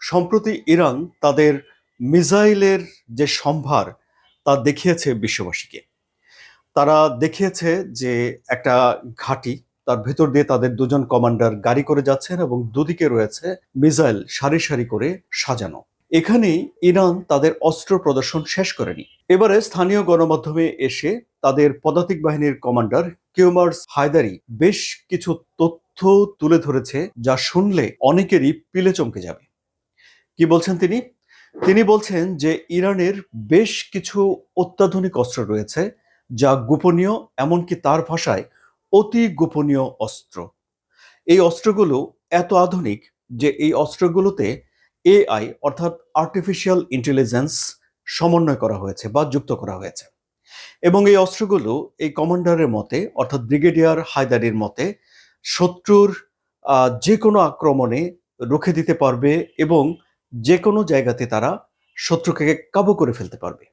সম্প্রতি ইরান তাদের মিসাইলের যে সম্ভার তা দেখিয়েছে বিশ্ববাসীকে। তারা দেখিয়েছে যে একটা ঘাঁটি, তার ভেতর দিয়ে তাদের দুজন কমান্ডার গাড়ি করে যাচ্ছেন এবং দুদিকে রয়েছে মিসাইল সারি সারি করে সাজানো। এখানেই ইরান তাদের অস্ত্র প্রদর্শন শেষ করেনি। এবারে স্থানীয় গণমাধ্যমে এসে তাদের পদাতিক বাহিনীর কমান্ডার কিউমার্স হায়দারি বেশ কিছু তথ্য তুলে ধরেছে, যা শুনলে অনেকেরই পিলে চমকে যাবে। কি বলছেন তিনি? তিনি বলছেন যে ইরানের বেশ কিছু অত্যাধুনিক অস্ত্র রয়েছে যা গোপনীয়, এমনকি তার ভাষায় অতি গোপনীয় অস্ত্র। এই অস্ত্রগুলো এত আধুনিক যে এই অস্ত্রগুলোতে এআই অর্থাৎ আর্টিফিশিয়াল ইন্টেলিজেন্স সমন্বয় করা হয়েছে বা যুক্ত করা হয়েছে। এবং এই অস্ত্রগুলো এই কমান্ডারের মতে অর্থাৎ ব্রিগেডিয়ার হায়দারির মতে শত্রুর যে কোনো আক্রমণে রুখে দিতে পারবে এবং যে কোনো জায়গাতে তারা শত্রুকে কাবু করে ফেলতে পারবে।